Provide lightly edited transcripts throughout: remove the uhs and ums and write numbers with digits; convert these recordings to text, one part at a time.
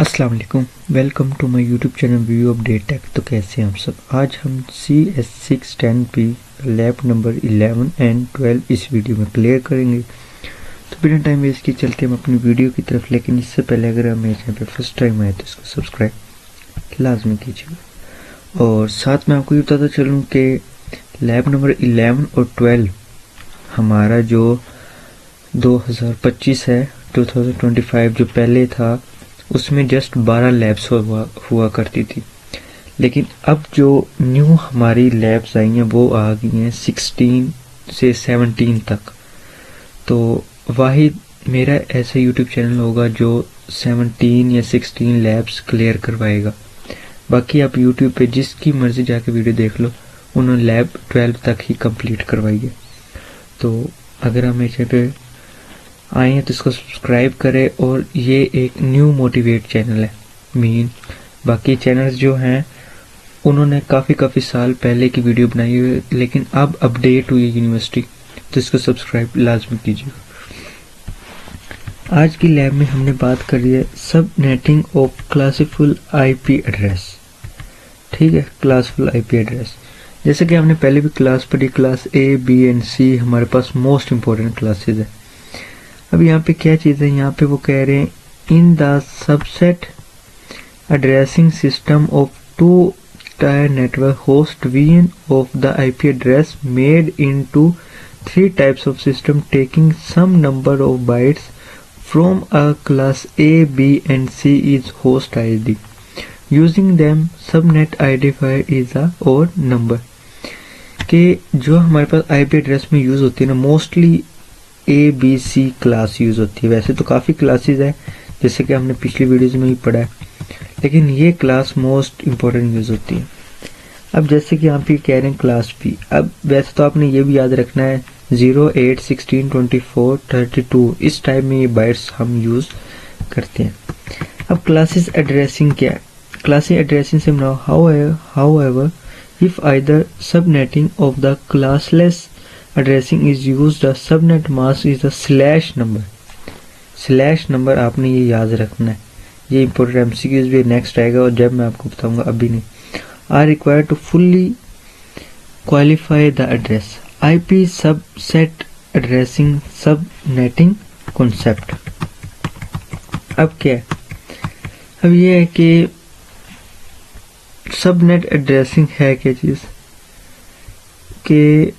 अस्सलाम वालेकुम, welcome to my YouTube channel view update tech. तो कैसे हैं आप सब। आज हम CS610P लैब नंबर 11 एंड 12 इस वीडियो में क्लियर करेंगे। तो बिना टाइम वेस्ट किए चलते हम अपनी वीडियो की तरफ। लेकिन इससे पहले अगर आप मेरे चैनल पे फर्स्ट टाइम आए तो इसको सब्सक्राइब लाजमी कीजिएगा। और साथ में आपको ये बताता चलूँ कि लैब नंबर 11 और 12 हमारा जो 2025 है, 2025 जो पहले था उसमें जस्ट 12 लैब्स हुआ करती थी। लेकिन अब जो न्यू हमारी लैब्स आई हैं वो आ गई हैं 16 से 17 तक। तो वाहिद मेरा ऐसा यूट्यूब चैनल होगा जो 17 या 16 लैब्स क्लियर करवाएगा। बाकी आप यूट्यूब पे जिसकी मर्जी जाके वीडियो देख लो, उन्होंने लैब 12 तक ही कंप्लीट करवाई है। तो अगर आप मेरे चैनल पे आए हैं तो इसको सब्सक्राइब करें। और ये एक न्यू मोटिवेट चैनल है। बाकी चैनल्स जो हैं उन्होंने काफ़ी साल पहले की वीडियो बनाई हुई है, लेकिन अब अपडेट हुई यूनिवर्सिटी, तो इसको सब्सक्राइब लाजमी कीजिए। आज की लैब में हमने बात करी है सब नेटिंग ऑफ क्लासिफुल IP एड्रेस। ठीक है, क्लासफुल IP एड्रेस जैसे कि हमने पहले भी क्लास पढ़ी, class A, B and C हमारे पास मोस्ट इम्पोर्टेंट क्लासेज है। अब यहाँ पे क्या चीज़ है, यहाँ पे वो कह रहे हैं in the subset addressing system of two tier network host VN of the IP address made into 3 types of system taking some number of bytes from a class A, B and C is host ID. Using them subnet identifier is a odd number। कि जो हमारे पास IP address में use होती है ना, mostly ABC class use होती है। वैसे तो काफ़ी क्लासेस है जैसे कि हमने पिछली वीडियोस में ही पढ़ा है, लेकिन ये क्लास मोस्ट इम्पोर्टेंट यूज़ होती है। अब जैसे कि यहाँ पे कह रहे हैं क्लास B। अब वैसे तो आपने ये भी याद रखना है 0, 8, 16, 24, 32 इस टाइप में ये बाइट्स हम यूज़ करते हैं। अब क्लासेस एड्रेसिंग क्या है, क्लासेस एड्रेसिंग से however if either subnetting of the classless addressing is used, the subnet mask is a slash number। Slash number आपने ये याद रखना है, ये इंपॉर्टेंट MCQs भी नेक्स्ट आएगा और जब मैं आपको बताऊंगा, अभी नहीं। Are required to fully qualify the address IP subset addressing subnetting concept. अब क्या है, अब ये है कि सबनेट एड्रेसिंग है क्या चीज़ कि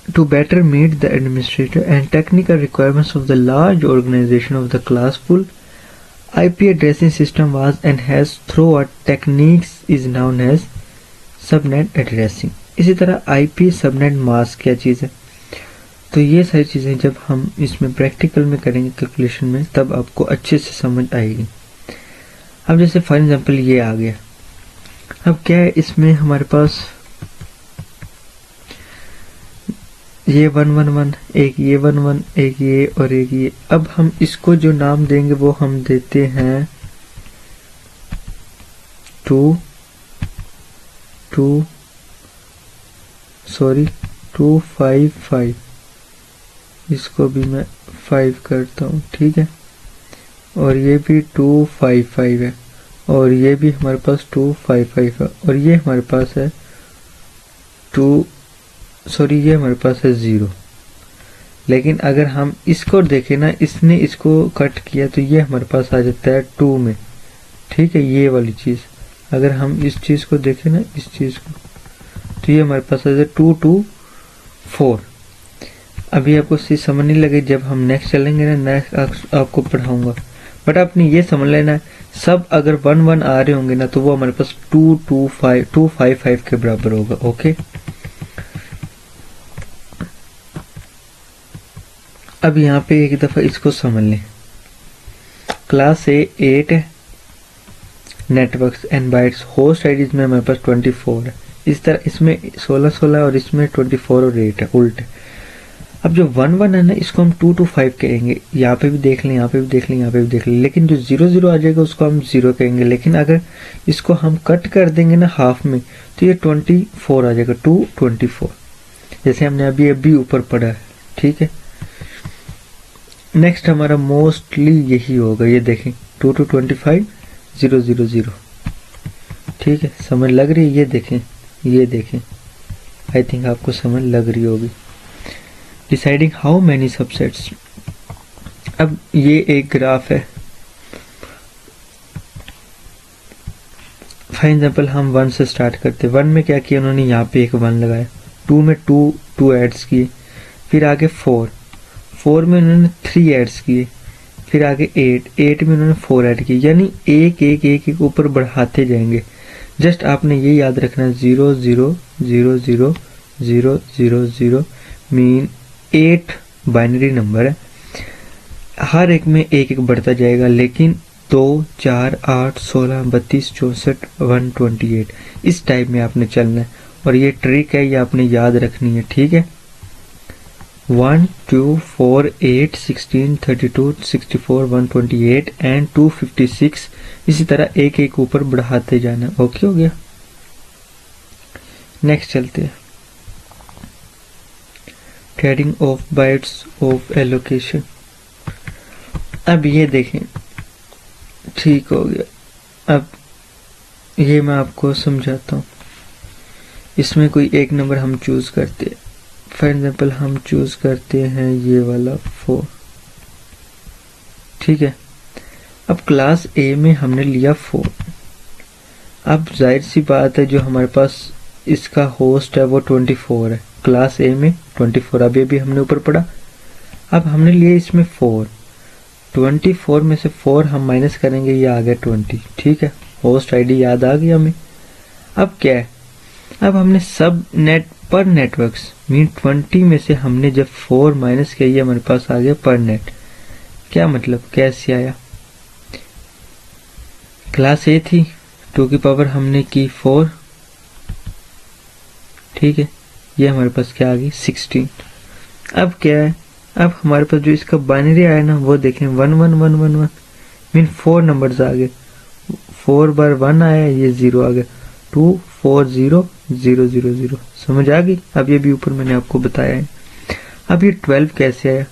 to better meet the administrator and technical requirements of the large organization of the classful IP addressing system was enhanced through a techniques is known as subnet addressing। इसी तरह IP subnet mask क्या चीज़ है, तो ये सारी चीज़ें जब हम इसमें प्रैक्टिकल में करेंगे कैलकुलेशन में, तब आपको अच्छे से समझ आएगी। अब जैसे फॉर एग्जांपल ये आ गया। अब क्या है, इसमें हमारे पास ये 111, एक ये 11, एक ये और एक ये। अब हम इसको जो नाम देंगे वो हम देते हैं 255। इसको भी मैं 5 करता हूँ, ठीक है। और ये भी 255 है, और ये भी हमारे पास 255 है, और ये हमारे पास है ये हमारे पास है 0। लेकिन अगर हम इसको देखें ना, इसने इसको कट किया तो ये हमारे पास आ जाता है 2 में। ठीक है, ये वाली चीज़ अगर हम इस चीज़ को देखें ना, इस चीज़ को, तो ये हमारे पास आ जाता है 224। अभी आपको चीज़ समझ नहीं लगे, जब हम नेक्स्ट चलेंगे ना, नेक्स्ट आपको पढ़ाऊंगा। बट आपने ये समझ लेना, सब अगर 1 आ रहे होंगे ना, तो वो हमारे पास 255 के बराबर होगा। ओके, अब यहाँ पे एक दफ़ा इसको समझ लें। क्लास A 8 है, networks and bytes, host IDs में हमारे पास 24 है। इस तरह इसमें 16 और इसमें 24 और 8 है, उल्टे। अब जो 1 है ना, इसको हम 225 कहेंगे। यहाँ पे भी देख लें, यहाँ पे भी देख लें, यहाँ पे भी देख लें। लेकिन जो 0 आ जाएगा उसको हम 0 कहेंगे। लेकिन अगर इसको हम कट कर देंगे ना हाफ में, तो ये 24 आ जाएगा, 224, जैसे हमने अभी ऊपर पढ़ा है। ठीक है, नेक्स्ट हमारा मोस्टली यही होगा। ये देखें 2 to 25 0 0 0। ठीक है, समझ लग रही है? ये देखें, आई थिंक आपको समझ लग रही होगी। Deciding how many subsets. अब ये एक ग्राफ है, फॉर एग्जाम्पल हम 1 से स्टार्ट करते। 1 में क्या किया उन्होंने, यहाँ पे एक 1 लगाया। 2 में 2 एड्स किए, फिर आगे 4 में उन्होंने 3 एड्स किए, फिर आगे 8 में उन्होंने 4 ऐड किए। यानी एक ऊपर बढ़ाते जाएंगे। जस्ट आपने ये याद रखना 0 0 0 0 0 0 0 मीन 8 बाइनरी नंबर है, हर एक में एक बढ़ता जाएगा, लेकिन 2 4 8 16 32 64 128 इस टाइप में आपने चलना है। और ये ट्रिक है, ये आपने याद रखनी है। ठीक है, 1 2 4 8 16 32 64 128 एंड 256 इसी तरह एक ऊपर बढ़ाते जाना। ओके हो गया। नेक्स्ट चलते हैं, trading of bytes of allocation. अब ये देखें, ठीक हो गया। अब ये मैं आपको समझाता हूँ। इसमें कोई एक नंबर हम चूज करते हैं। फॉर एग्जाम्पल हम चूज करते हैं ये वाला 4। ठीक है, अब क्लास ए में हमने लिया 4। अब जाहिर सी बात है, जो हमारे पास इसका होस्ट है वो 24 है। क्लास ए में 24 अभी भी हमने ऊपर पढ़ा। अब हमने लिए इसमें 4, 24 में से 4 हम माइनस करेंगे, ये आ गया 20। ठीक है, होस्ट आईडी याद आ गया हमें। अब क्या है, अब हमने सब नेट पर नेटवर्क्स मीन 20 में से हमने जब 4 माइनस किया, ये हमारे पास आ गया पर नेट। क्या मतलब, कैसे आया? क्लास ए थी, 2 की पावर हमने की 4। ठीक है, ये हमारे पास क्या आ गई 16। अब क्या है, अब हमारे पास जो इसका बाइनरी आया ना वो देखें 1 1 1 1 1 मीन 4 नंबर्स आ गए। 4 बार 1 आया, ये 0 आ गया। 2 4 0 0 0 0 समझ आ गई? अब ये भी ऊपर मैंने आपको बताया है। अब ये 12 कैसे आया?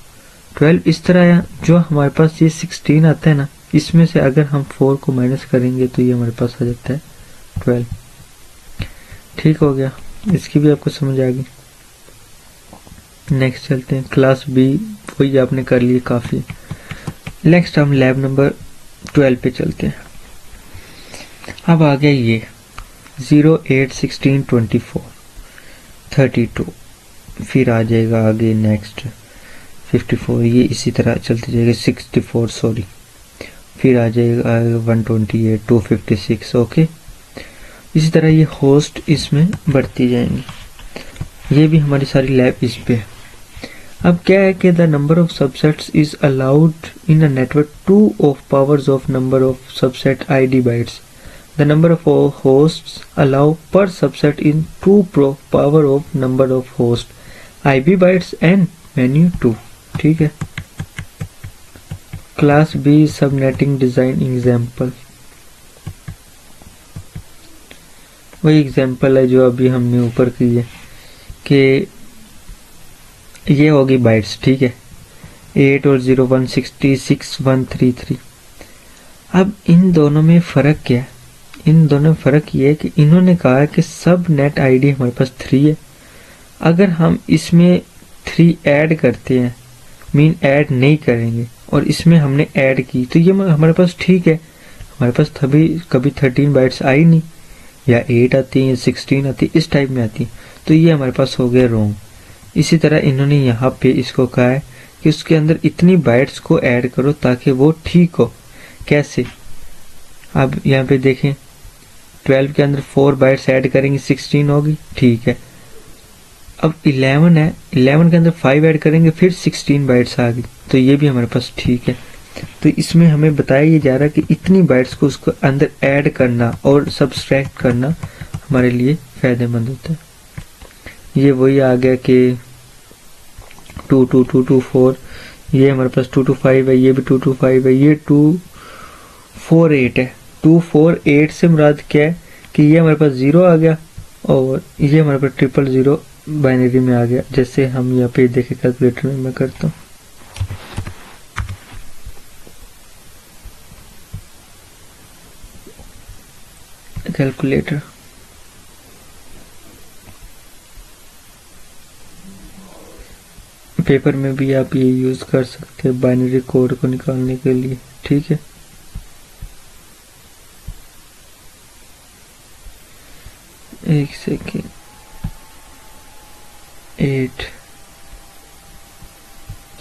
12 इस तरह आया, जो हमारे पास ये 16 आता है ना, इसमें से अगर हम 4 को माइनस करेंगे तो ये हमारे पास आ जाता है 12। ठीक हो गया, इसकी भी आपको समझ आ गई। नेक्स्ट चलते हैं, क्लास बी वही आपने कर लिए, काफी। नेक्स्ट हम लैब नंबर 12 पे चलते हैं। अब आ गया ये 0 8 16 24 32, फिर आ जाएगा आगे नेक्स्ट 54, ये इसी तरह चलते जाएगा 64 सॉरी, फिर आ जाएगा 128 256। ओके, इसी तरह ये होस्ट इसमें बढ़ती जाएंगी। ये भी हमारी सारी लैब इस पे है। अब क्या है कि the number of subsets is allowed in a network 2 of powers of number of subset ID bytes. The number of hosts allow per subset in 2 power of number of host ID bytes and minus 2। ठीक है, class B subnetting design example, वही example है जो अभी हमने ऊपर की है कि ये होगी बाइट्स। ठीक है, 8 और 0 166 133। अब इन दोनों में फ़र्क क्या है? इन दोनों में फ़र्क ये है कि इन्होंने कहा कि सब नेट आईडी हमारे पास 3 है। अगर हम इसमें 3 ऐड करते हैं, मीन ऐड नहीं करेंगे, और इसमें हमने ऐड की, तो ये हमारे पास ठीक है। हमारे पास कभी 13 बाइट्स आई नहीं, या 8 आती है या 16 आती है, इस टाइप में आती है, तो ये हमारे पास हो गया रॉन्ग। इसी तरह इन्होंने यहाँ पे इसको कहा है कि उसके अंदर इतनी बाइट्स को ऐड करो ताकि वो ठीक हो। कैसे? अब यहाँ पे देखें, 12 के अंदर 4 बाइट्स ऐड करेंगे 16 होगी, ठीक है। अब 11 है, 11 के अंदर 5 ऐड करेंगे फिर 16 बाइट्स आ गई, तो ये भी हमारे पास ठीक है। तो इसमें हमें बताया ये जा रहा है कि इतनी बाइट्स को उसको अंदर ऐड करना और सब्सट्रैक्ट करना हमारे लिए फायदेमंद होता है। ये वही आ गया कि 2 2 2 2 4, ये हमारे पास 2 2 5 है, ये भी 2 2 5 है, ये 2 4 8 है। 2 4 8 से मुराद क्या है कि ये हमारे पास 0 आ गया और ये हमारे पास 000 बाइनरी में आ गया। जैसे हम यहाँ पे देखे कैलकुलेटर में मैं करता हूँ, कैलकुलेटर। पेपर में भी आप ये यूज कर सकते हैं बाइनरी कोड को निकालने के लिए, ठीक है। एक सेकेंड, 8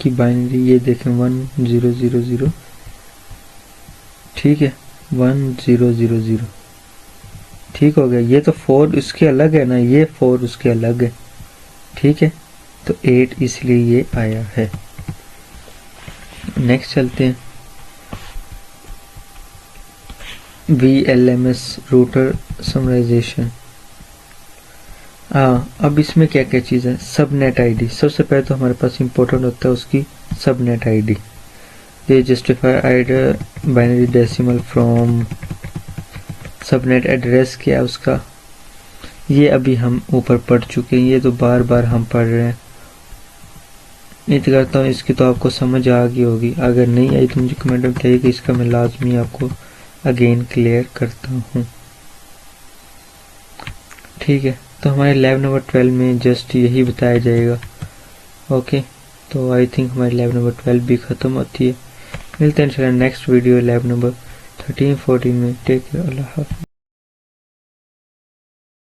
की बाइनरी ये देखें 1000, ठीक है, 1000, ठीक हो गया। ये तो 4 उसके अलग है ना, ये 4 उसके अलग है, ठीक है, तो 8 इसलिए ये आया है। नेक्स्ट चलते हैं, VLMS रूटर समराइजेशन। अब इसमें क्या क्या चीज़ है, सबनेट आईडी। सबसे पहले तो हमारे पास इंपॉर्टेंट होता है उसकी सबनेट आईडी। ये justify ID binary decimal from subnet address क्या है उसका, ये अभी हम ऊपर पढ़ चुके हैं, ये तो बार बार हम पढ़ रहे हैं। उम्मीद करता हूँ इसकी तो आपको समझ आ गई होगी, अगर नहीं आई तो मुझे कमेंट में बताइए कि इसका मैं लाजमी आपको अगेन क्लियर करता हूँ, ठीक है। तो हमारे लैब नंबर 12 में जस्ट यही बताया जाएगा, ओके। तो आई थिंक हमारी लैब नंबर 12 भी ख़त्म होती है। मिलते हैं इंशाल्लाह नेक्स्ट वीडियो लैब नंबर 13-14 में। टेक केयर, अल्लाह हाफ़िज़।